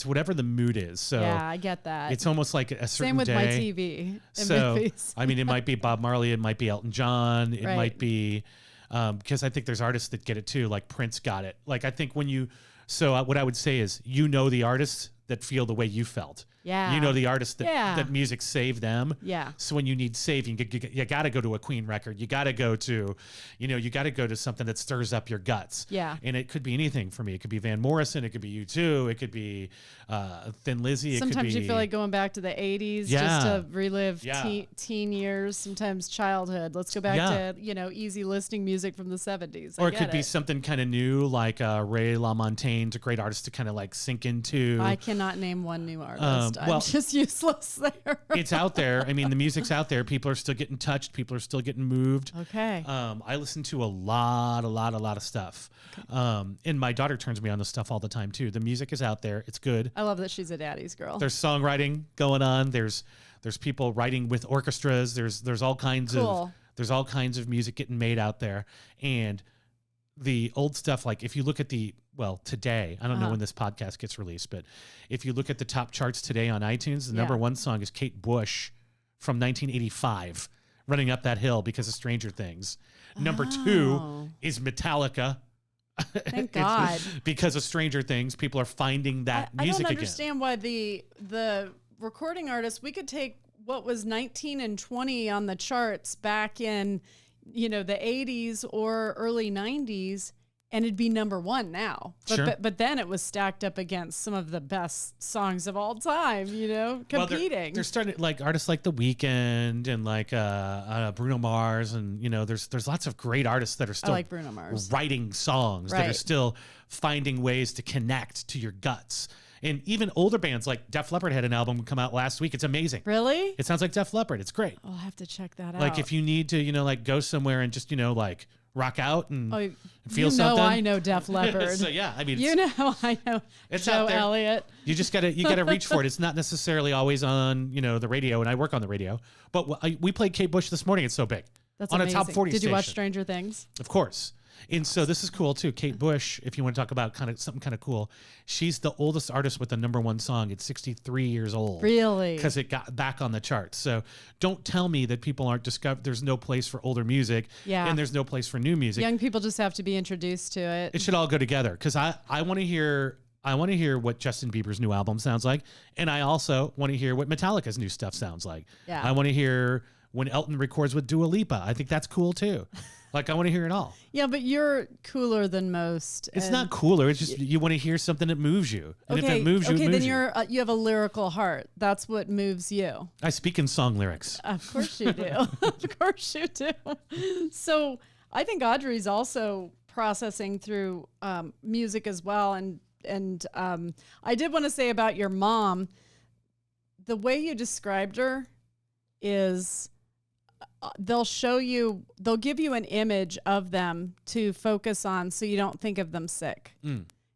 whatever the mood is. So yeah, I get that. it's almost like a certain Same with day. my TV. So movies. I mean, it might be Bob Marley, it might be Elton John, it Right. might be because I think there's artists that get it too. Like Prince got it. Like I think what I would say is, the artists that feel the way you felt. Yeah. You know the artists that, Yeah. that music saved them. Yeah. So when you need saving, you got to go to a Queen record. You got to go to, something that stirs up your guts. Yeah. And it could be anything for me. It could be Van Morrison. It could be U2. It could be Thin Lizzy. Sometimes you feel like going back to the 80s just Yeah. to relive Yeah. teen years, sometimes childhood. Let's go back Yeah. to, easy listening music from the 70s. Or it could be something kind of new, like Ray LaMontagne's a great artist to kind of like sink into. I cannot name one new artist. well, I'm just useless there. It's out there. I mean, the music's out there. People are still getting touched. People are still getting moved. Okay. I listen to a lot of stuff. And my daughter turns me on to stuff all the time too. The music is out there. It's good. I love that she's a daddy's girl. There's songwriting going on. There's people writing with orchestras. There's all kinds Cool. of music getting made out there. And the old stuff, like if you look at today, I don't know when this podcast gets released, but if you look at the top charts today on iTunes, the number one song is Kate Bush from 1985, Running Up That Hill because of Stranger Things. Number 2 is Metallica. Thank God. Because of Stranger Things, people are finding that music again. I don't understand why the recording artists, we could take what was 19 and 20 on the charts back in, the 80s or early 90s, and it'd be number 1 now. But then it was stacked up against some of the best songs of all time, competing. Well, they're starting like artists like The Weeknd and like Bruno Mars, and there's lots of great artists that are still I like Bruno Mars. writing songs that are still finding ways to connect to your guts. And even older bands like Def Leppard had an album come out last week. It's amazing. Really? It sounds like Def Leppard. It's great. I'll have to check that out. Like if you need to, go somewhere and just, like rock out and feel you something. I know Def Leppard. So yeah, I mean, I know it's Joe out there. Elliott. You just gotta reach for it. It's not necessarily always on, the radio, and I work on the radio. But we played Kate Bush this morning. It's so big. That's on amazing. a top 40 Did you watch station. Stranger Things? Of course. And so this is cool too. Kate Bush, if you want to talk about something kind of cool, she's the oldest artist with the number 1 song at 63 years old. Really? Because it got back on the charts. So don't tell me that people aren't there's no place for older music, and there's no place for new music. Young people just have to be introduced to it. It should all go together, because I want to hear what Justin Bieber's new album sounds like, and I also want to hear what Metallica's new stuff sounds like. Yeah. I want to hear when Elton records with Dua Lipa. I think that's cool too. Like I want to hear it all. Yeah, but you're cooler than most. It's not cooler. It's just you want to hear something that moves you, and if it moves you, it moves then you. you have a lyrical heart. That's what moves you. I speak in song lyrics. Of course you do. Of course you do. So I think Audrey's also processing through music as well, and I did want to say about your mom, the way you described her is. They'll give you an image of them to focus on so you don't think of them sick.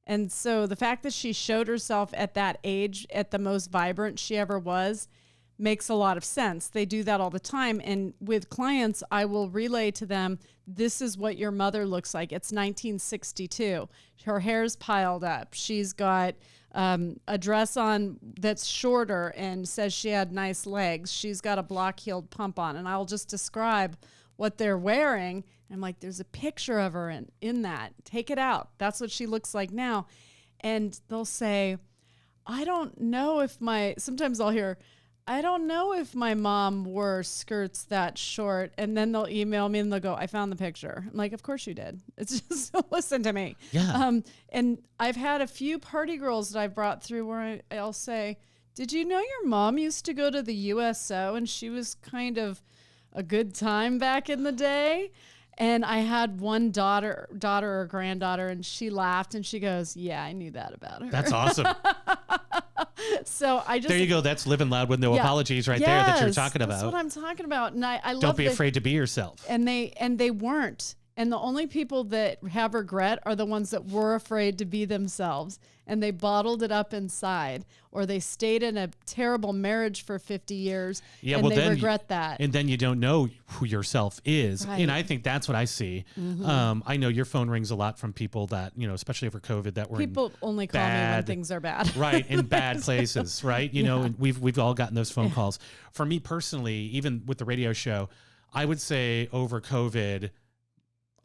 And so the fact that she showed herself at that age, at the most vibrant she ever was, makes a lot of sense. They do that all the time. And with clients, I will relay to them, this is what your mother looks like. It's 1962. Her hair's piled up. She's got a dress on that's shorter and says she had nice legs. She's got a block-heeled pump on. And I'll just describe what they're wearing. I'm like, there's a picture of her in that. Take it out. That's what she looks like now. And they'll say, I don't know if sometimes I'll hear, I don't know if my mom wore skirts that short. And then they'll email me and they'll go, I found the picture. I'm like, of course you did. It's just, listen to me. Yeah. And I've had a few party girls that I've brought through where I'll say, did you know your mom used to go to the USO and she was kind of a good time back in the day? And I had one daughter or granddaughter, and she laughed and she goes, yeah, I knew that about her. That's awesome. So there you go. That's living loud with no apologies right there that you're talking about. That's what I'm talking about. And I love Don't be afraid to be yourself. And they weren't. And the only people that have regret are the ones that were afraid to be themselves and they bottled it up inside, or they stayed in a terrible marriage for 50 years and they regret that. And then you don't know who yourself is. Right. And I think that's what I see. I know your phone rings a lot from people that, especially over COVID, that were people only call me when things are bad. Right. In bad places. Right. You know, and we've all gotten those phone calls. For me personally, even with the radio show, I would say over COVID,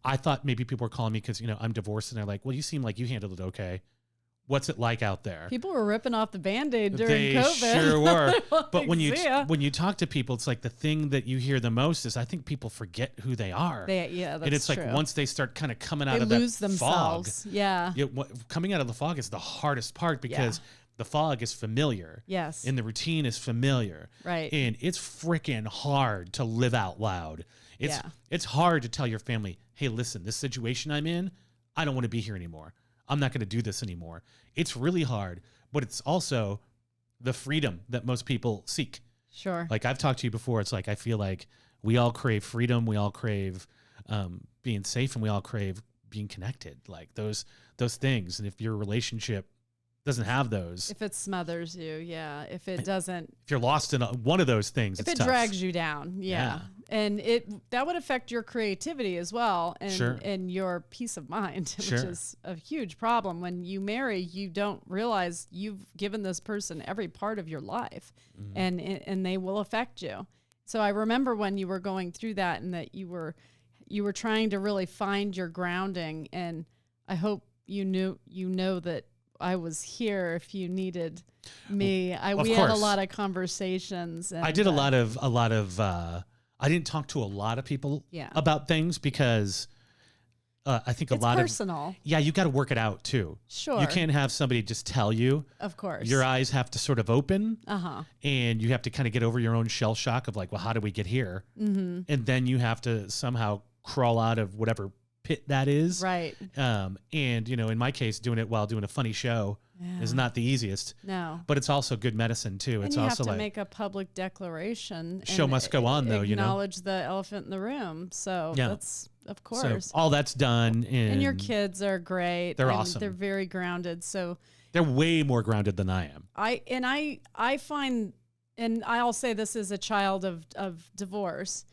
I thought maybe people were calling me because, I'm divorced, and they're like, well, you seem like you handled it okay. What's it like out there? People were ripping off the Band-Aid during they COVID. They sure were. But when you you talk to people, it's like the thing that you hear the most is I think people forget who they are. That's and it's true. like once they start kind of coming out they of lose that themselves. fog. Yeah. Coming out of the fog is the hardest part because the fog is familiar. Yes. And the routine is familiar. Right. And it's freaking hard to live out loud. It's hard to tell your family, hey, listen, this situation I'm in, I don't want to be here anymore. I'm not going to do this anymore. It's really hard, but it's also the freedom that most people seek. Sure. Like I've talked to you before. It's like, I feel like we all crave freedom. We all crave being safe, and we all crave being connected. Like those things. And if your relationship doesn't have those, if it smothers you, if it doesn't, if you're lost in one of those things, if it's it tough. drags you down, and that would affect your creativity as well, and your peace of mind, which is a huge problem. When you marry, you don't realize you've given this person every part of your life, and they will affect you. So I remember when you were going through that, and that you were trying to really find your grounding, and I hope you know that I was here if you needed me. We had a lot of conversations. And, I did a lot of. I didn't talk to a lot of people about things because I think it's personal. You got to work it out too. Sure. You can't have somebody just tell you. Of course. Your eyes have to sort of open. Uh-huh. And you have to kind of get over your own shell shock of like, well, how did we get here? Mm-hmm. And then you have to somehow crawl out of whatever pit that is. Right. And, in my case, doing it while doing a funny show is not the easiest. No. But it's also good medicine, too. And it's you also have to make a public declaration. Show must go on, though, acknowledge the elephant in the room. So that's, of course. So all that's done. And your kids are great. They're awesome. They're very grounded. So they're way more grounded than I am. I find, and I'll say this as a child of divorce,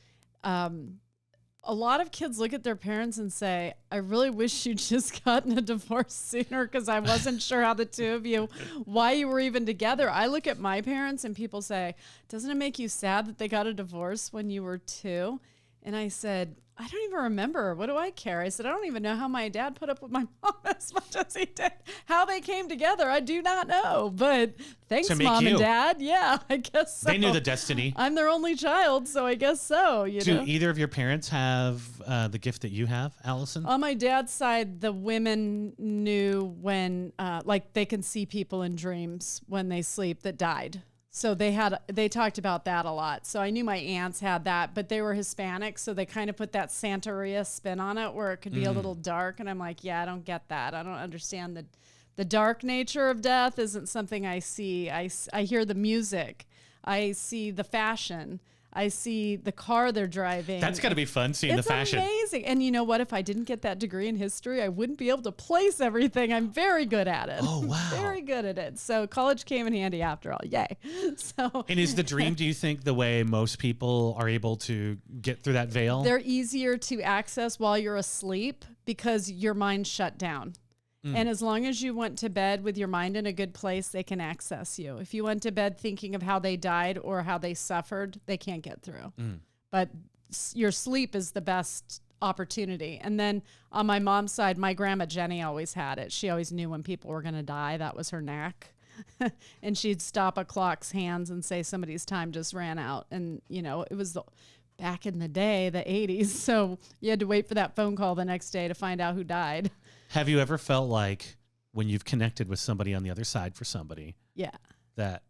a lot of kids look at their parents and say, I really wish you'd just gotten a divorce sooner because I wasn't sure how the two of you, why you were even together. I look at my parents and people say, doesn't it make you sad that they got a divorce when you were 2? And I said, I don't even remember. What do I care? I said, I don't even know how my dad put up with my mom as much as he did. How they came together, I do not know. But thanks, Mom and Dad. Yeah, I guess so. They knew the destiny. I'm their only child, so I guess so. Do either of your parents have the gift that you have, Allison? On my dad's side, the women knew when, they can see people in dreams when they sleep that died. So they talked about that a lot. So I knew my aunts had that, but they were Hispanic, so they kind of put that Santeria spin on it where it could be a little dark. And I'm like, I don't get that. I don't understand the dark nature of death isn't something I see. I hear the music. I see the fashion. I see the car they're driving. That's got to be fun, seeing the fashion. It's amazing. And you know what? If I didn't get that degree in history, I wouldn't be able to place everything. I'm very good at it. Oh, wow. Very good at it. So college came in handy after all. Yay. And is the dream, do you think, the way most people are able to get through that veil? They're easier to access while you're asleep because your mind's shut down. And as long as you went to bed with your mind in a good place, they can access you. If you went to bed thinking of how they died or how they suffered, they can't get through. But your sleep is the best opportunity. And then on my mom's side, my grandma Jenny always had it. She always knew when people were going to die. That was her knack. And she'd stop a clock's hands and say somebody's time just ran out. And, it was back in the day, the 80s. So you had to wait for that phone call the next day to find out who died. Have you ever felt like when you've connected with somebody on the other side for somebody, that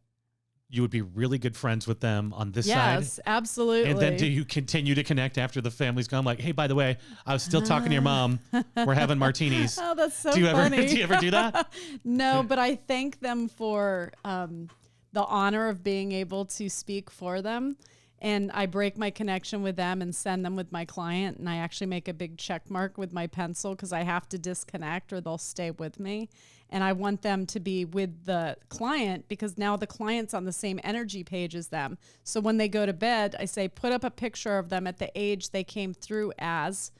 you would be really good friends with them on this side? Yes, absolutely. And then do you continue to connect after the family's gone? Like, hey, by the way, I was still talking to your mom. We're having martinis. Oh, that's so funny. Do you ever do that? No, but I thank them for the honor of being able to speak for them. and I break my connection with them and send them with my client. And I actually make a big check mark with my pencil because I have to disconnect or they'll stay with me. And I want them to be with the client because now the client's on the same energy page as them. So when they go to bed, I say, put up a picture of them at the age they came through as,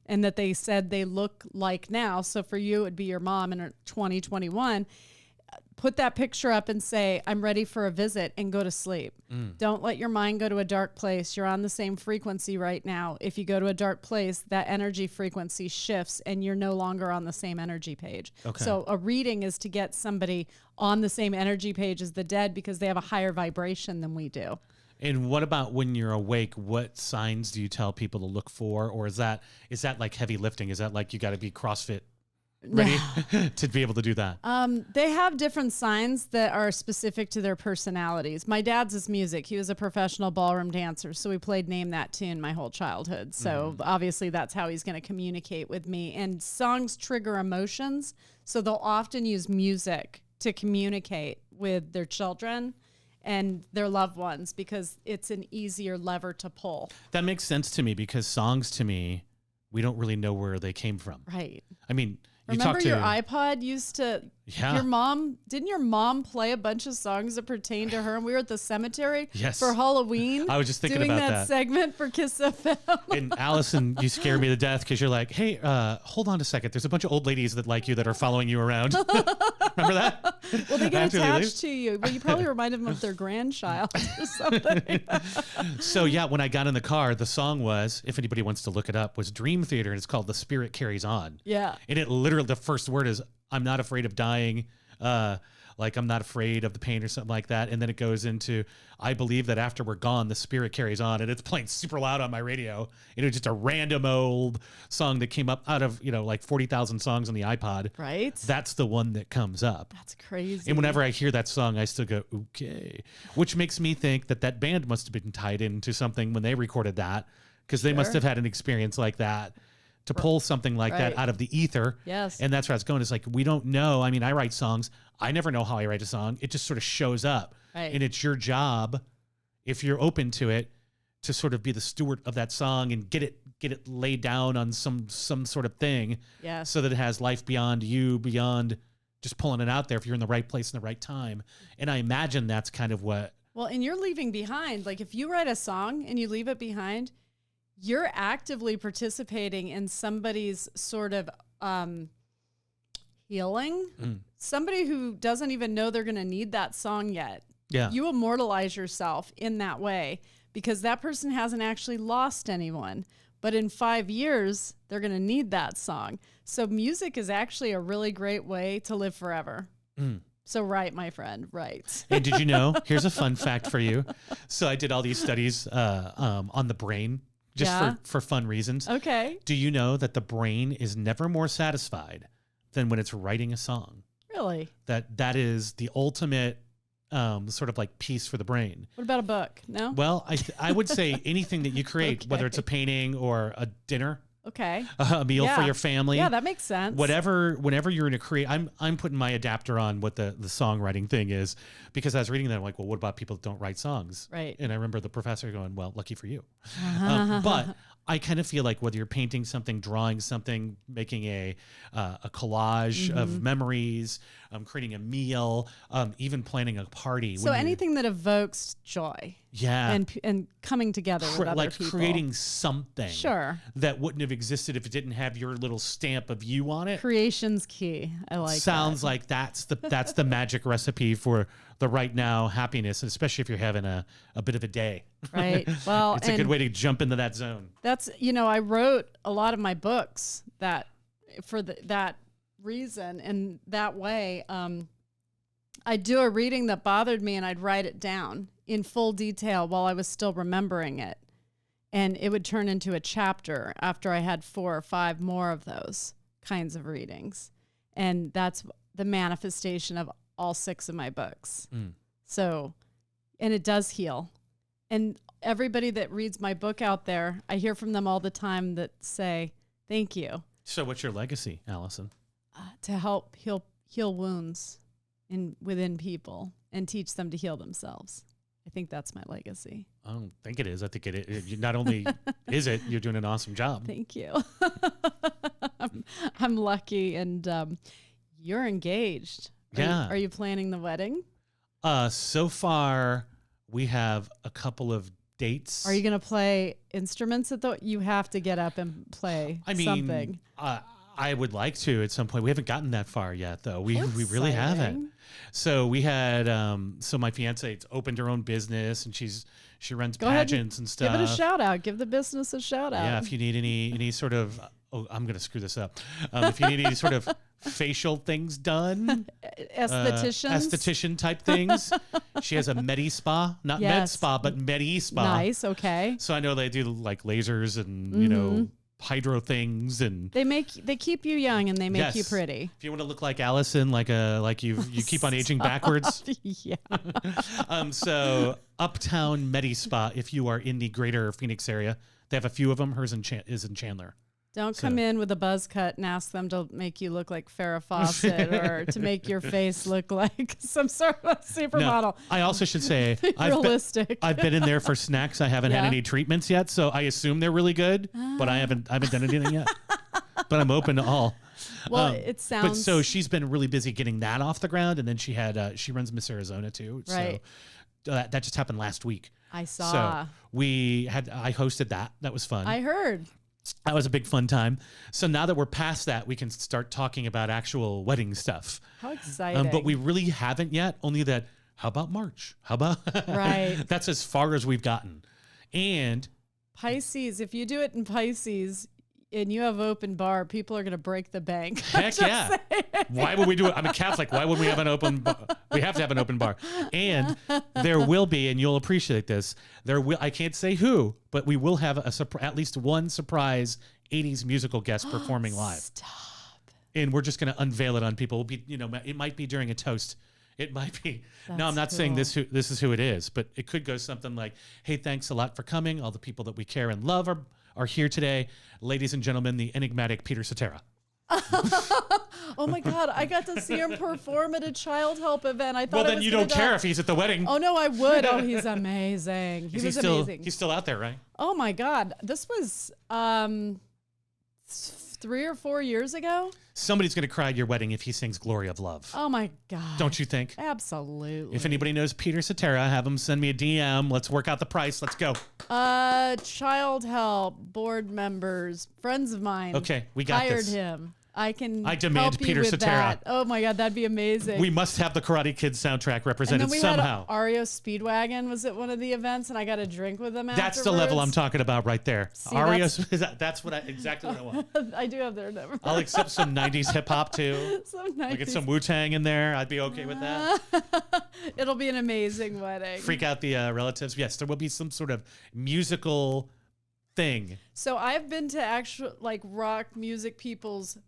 and that they said they look like now. So for you, it'd be your mom in 2021. Put that picture up and say, I'm ready for a visit, and go to sleep. Don't let your mind go to a dark place. You're on the same frequency right now. If you go to a dark place, that energy frequency shifts and you're no longer on the same energy page. Okay. So a reading is to get somebody on the same energy page as the dead because they have a higher vibration than we do. And what about when you're awake? What signs do you tell people to look for? Or is that like heavy lifting? Is that like you got to be CrossFit ready to be able to do that? They have different signs that are specific to their personalities. My dad's is music. He was a professional ballroom dancer, so we played Name That Tune my whole childhood. So obviously that's how he's going to communicate with me. And songs trigger emotions, so they'll often use music to communicate with their children and their loved ones because it's an easier lever to pull. That makes sense to me because songs to me, we don't really know where they came from. Right. I mean, you remember talk to your iPod used to, your mom, didn't your mom play a bunch of songs that pertain to her? And we were at the cemetery for Halloween. I was just thinking doing about that segment for Kiss FM. And Allison, you scare me to death because you're like, hey, hold on a second. There's a bunch of old ladies that like you that are following you around. Remember that? Well, they get attached to you. Well, you probably remind them of their grandchild or something. So yeah, when I got in the car, the song was, if anybody wants to look it up, was Dream Theater, and it's called The Spirit Carries On. Yeah. And it literally, the first word is, I'm not afraid of dying. Like I'm not afraid of the pain or something like that. And then it goes into, I believe that after we're gone, the spirit carries on. And it's playing super loud on my radio. It was just a random old song that came up out of, like 40,000 songs on the iPod. Right. That's the one that comes up. That's crazy. And whenever I hear that song, I still go, okay. Which makes me think that band must have been tied into something when they recorded that, because they must have had an experience like that to pull something like that out of the ether. Yes. And that's where I was going. It's like, we don't know. I mean, I write songs. I never know how I write a song. It just sort of shows up. Right. And it's your job, if you're open to it, to sort of be the steward of that song and get it laid down on some sort of thing. Yes. So that it has life beyond you, beyond just pulling it out there if you're in the right place in the right time. And I imagine that's kind of what. Well, and you're leaving behind. Like if you write a song and you leave it behind, you're actively participating in somebody's sort of healing. Somebody who doesn't even know they're going to need that song yet. Yeah. You immortalize yourself in that way because that person hasn't actually lost anyone. But in 5 years, they're going to need that song. So music is actually a really great way to live forever. So write, my friend, write. And did you know, here's a fun fact for you. So I did all these studies on the brain. Just for fun reasons. Okay. Do you know that the brain is never more satisfied than when it's writing a song? Really? That is the ultimate sort of like piece for the brain. What about a book? No? Well, I would say anything that you create, whether it's a painting or a dinner, a meal for your family. Yeah, that makes sense. Whenever you're in a create, I'm putting my adapter on what the songwriting thing is, because I was reading that, I'm like, well, what about people that don't write songs? Right. And I remember the professor going, well, lucky for you. But I kind of feel like whether you're painting something, drawing something, making a collage of memories, creating a meal, even planning a party. So anything that evokes joy. Yeah. And coming together with other like people. creating something that wouldn't have existed if it didn't have your little stamp of you on it. Creation's key. I like Sounds that. like that's the magic recipe for the right now happiness, and especially if you're having a bit of a day. Right. Well, it's a good way to jump into that zone. That's, I wrote a lot of my books that reason and that way. I'd do a reading that bothered me and I'd write it down in full detail while I was still remembering it. And it would turn into a chapter after I had 4 or 5 more of those kinds of readings. And that's the manifestation of all 6 of my books. So, and it does heal. And everybody that reads my book out there, I hear from them all the time that say, thank you. So what's your legacy, Allison? To help heal wounds within people and teach them to heal themselves. I think that's my legacy. I don't think it is. I think not only is it, you're doing an awesome job. Thank you. I'm lucky, and you're engaged. Are you planning the wedding? So far, we have a couple of dates. Are you going to play instruments you have to get up and play something? I would like to at some point. We haven't gotten that far yet, though. We really haven't. So we had so my fiance opened her own business, and she runs pageants and stuff. Give it a shout out. Give the business a shout out. Yeah, if you need any sort of I'm going to screw this up. If you need any sort of facial things done, esthetician type things, she has a Medi Spa, not Med Spa, but Medi Spa. Nice, okay. So I know they do like lasers and hydro things, and they keep you young and they make you pretty. If you want to look like Allison, like you keep on aging backwards. Yeah. So Uptown Medi Spa, if you are in the greater Phoenix area, they have a few of them. Hers is in Chandler. Don't come in with a buzz cut and ask them to make you look like Farrah Fawcett or to make your face look like some sort of supermodel. No, I also should say realistic. I've been in there for snacks. I haven't had any treatments yet, so I assume they're really good, but I haven't done anything yet. But I'm open to all. Well, it sounds. But so she's been really busy getting that off the ground, and then she runs Miss Arizona too. Right. So that just happened last week. I saw. So I hosted that. That was fun. I heard. That was a big fun time. So now that we're past that, we can start talking about actual wedding stuff. How exciting. But we really haven't yet. Only that, how about March? How about? Right. That's as far as we've gotten. And Pisces, if you do it in Pisces and you have open bar, people are going to break the bank. Heck yeah. Why would we do it? I'm a Catholic. Why would we have an open bar? We have to have an open bar. And there will be, and you'll appreciate this, I can't say who, but we will have at least one surprise 80s musical guest performing live. Stop. And we're just going to unveil it on people. It might be during a toast. It might be. No, I'm not saying this is who it is, but it could go something like, hey, thanks a lot for coming. All the people that we care and love are here today. Ladies and gentlemen, the enigmatic Peter Cetera. Oh my God, I got to see him perform at a child help event. I thought well, then you don't care if he's at the wedding. Oh no, I would. Oh, he's amazing. He was amazing. He's still out there, right? Oh my God, this was 3 or 4 years ago. Somebody's going to cry at your wedding if he sings Glory of Love. Oh my God. Don't you think? Absolutely. If anybody knows Peter Cetera, have him send me a DM. Let's work out the price. Let's go. Child help, board members, friends of mine. Okay, we got hired this. him. I demand help you Peter with Cetera. that. Oh my God, that'd be amazing. We must have the Karate Kid soundtrack represented and then we somehow. Had Ario Speedwagon was at one of the events, and I got a drink with them. That's the level I'm talking about right there. See, Ario, that's exactly what I want. I do have their number. I'll accept some 90s hip hop too. I'll get some Wu-Tang in there. I'd be okay with that. It'll be an amazing wedding. Freak out the relatives. Yes, there will be some sort of musical thing. So I've been to actual rock music people's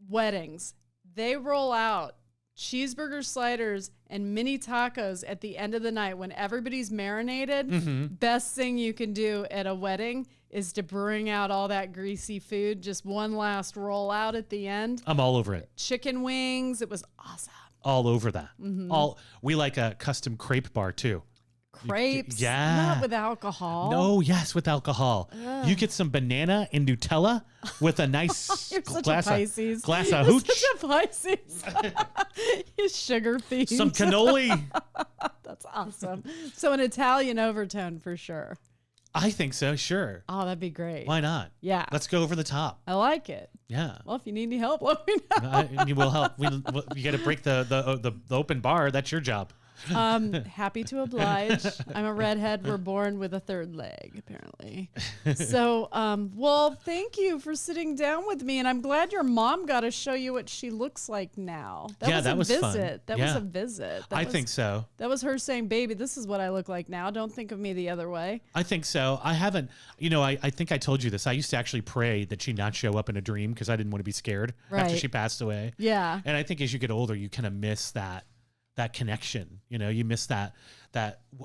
weddings. They roll out cheeseburger sliders and mini tacos at the end of the night when everybody's marinated. Mm-hmm. Best thing you can do at a wedding is to bring out all that greasy food. Just one last roll out at the end. I'm all over it. Chicken wings. It was awesome. All over that. Mm-hmm. We like a custom crepe bar too. Crepes? Yeah. Not with alcohol. No, yes, with alcohol. Ugh. You get some banana and Nutella with a nice glass of hooch. Such a Pisces. He's sugar fiends. Some cannoli. That's awesome. So an Italian overtone for sure. I think so, sure. Oh, that'd be great. Why not? Yeah. Let's go over the top. I like it. Yeah. Well, if you need any help, let me know. I mean, we'll help. You got to break the open bar. That's your job. Happy to oblige. I'm a redhead. We're born with a third leg, apparently. So, well, thank you for sitting down with me, and I'm glad your mom got to show you what she looks like now. That was a visit. That was a visit. I think so. That was her saying, "Baby, this is what I look like now. Don't think of me the other way." I think so. I haven't. I think I told you this. I used to actually pray that she not show up in a dream because I didn't want to be scared after she passed away. Yeah. And I think as you get older, you kind of miss that connection. You miss that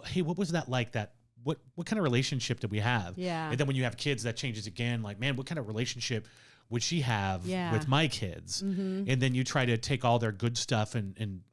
hey, what was that like? That what kind of relationship did we have? Yeah. And then when you have kids, that changes again. Like, man, what kind of relationship would she have with my kids? Mm-hmm. And then you try to take all their good stuff and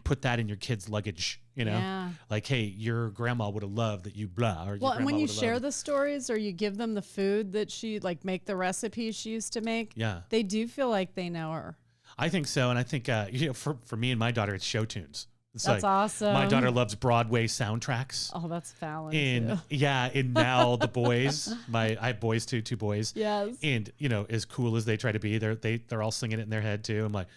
put that in your kids' luggage you know? Yeah. Like, hey, your grandma would have loved that you blah. Or Well, your and when grandma you would've share loved- the stories or you give them the food that she, like, make the recipes she used to make, Yeah. they do feel like they know her. I think so. And I think, for me and my daughter, it's show tunes. It's That's awesome. My daughter loves Broadway soundtracks. Oh, that's Fallon, And too. yeah, and now the boys, I have boys too, 2 boys. Yes. And as cool as they try to be, they're all singing it in their head too. I'm like,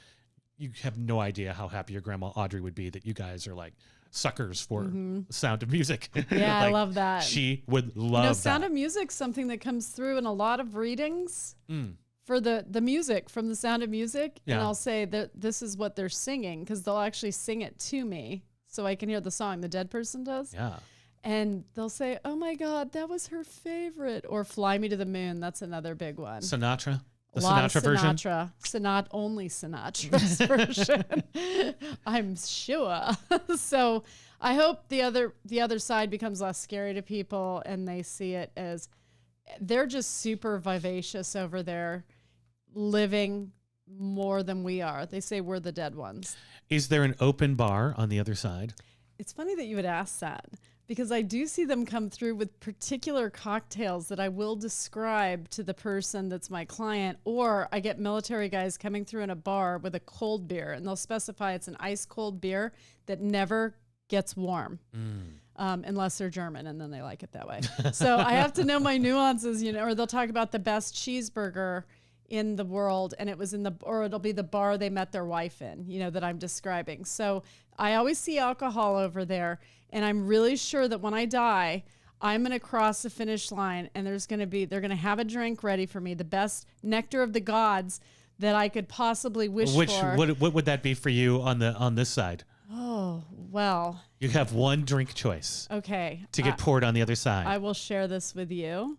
you have no idea how happy your grandma Audrey would be that you guys are like suckers for the Sound of Music. Yeah, Like, I love that. She would love Sound that. of Music's something that comes through in a lot of readings. Mm. For the music from the Sound of Music, and Yeah. I'll say that this is what they're singing because they'll actually sing it to me so I can hear the song. The dead person does. Yeah. And they'll say, "Oh my God, that was her favorite," or "Fly Me to the Moon." That's another big one. Sinatra. The A lot Sinatra of version. Sinatra, only Sinatra's version. I'm sure. So I hope the other side becomes less scary to people and they see it as they're just super vivacious over there, living more than we are. They say we're the dead ones. Is there an open bar on the other side? It's funny that you would ask that because I do see them come through with particular cocktails that I will describe to the person that's my client, or I get military guys coming through in a bar with a cold beer and they'll specify it's an ice cold beer that never gets warm. Unless they're German, and then they like it that way. So I have to know my nuances, or they'll talk about the best cheeseburger in the world, and or it'll be the bar they met their wife in, that I'm describing. So I always see alcohol over there, and I'm really sure that when I die, I'm going to cross the finish line, and they're going to have a drink ready for me, the best nectar of the gods that I could possibly wish for. What would that be for you on this side? Oh, well. You have one drink choice. Okay. To get poured on the other side. I will share this with you.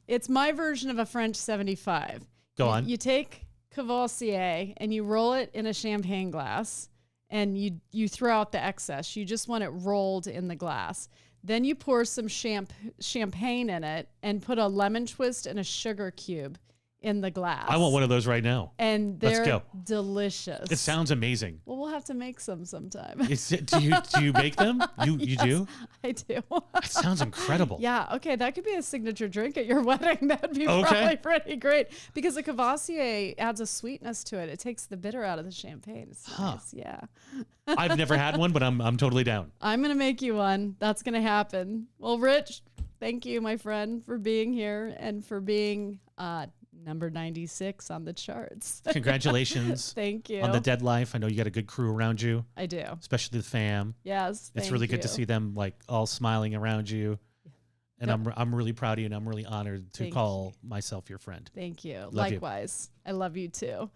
It's my version of a French 75. Go on. You take Cavassier and you roll it in a champagne glass and you throw out the excess. You just want it rolled in the glass. Then you pour some champagne in it and put a lemon twist and a sugar cube in the glass. I want one of those right now. And Let's they're go. delicious. It sounds amazing. Well, we'll have to make some sometime. Do you make them? You Yes, do? I do. That sounds incredible. Yeah, okay, that could be a signature drink at your wedding. That'd be Okay. probably pretty great because the Cavassier adds a sweetness to it. It takes the bitter out of the champagne. It's nice, yeah. I've never had one, but I'm totally down. I'm going to make you one. That's going to happen. Well, Rich, thank you, my friend, for being here and for being number 96 on the charts. Congratulations. Thank you. On the Dead Life. I know you got a good crew around you, I do. especially the fam. Yes. It's thank really good to you. see them like all smiling around you. And I'm really proud of you, and I'm really honored to Thank call myself your friend. Thank you. Love you. Likewise. I love you too.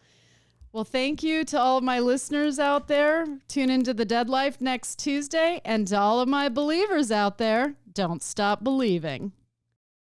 Well, thank you to all of my listeners out there. Tune into the Dead Life next Tuesday. And to all of my believers out there, don't stop believing.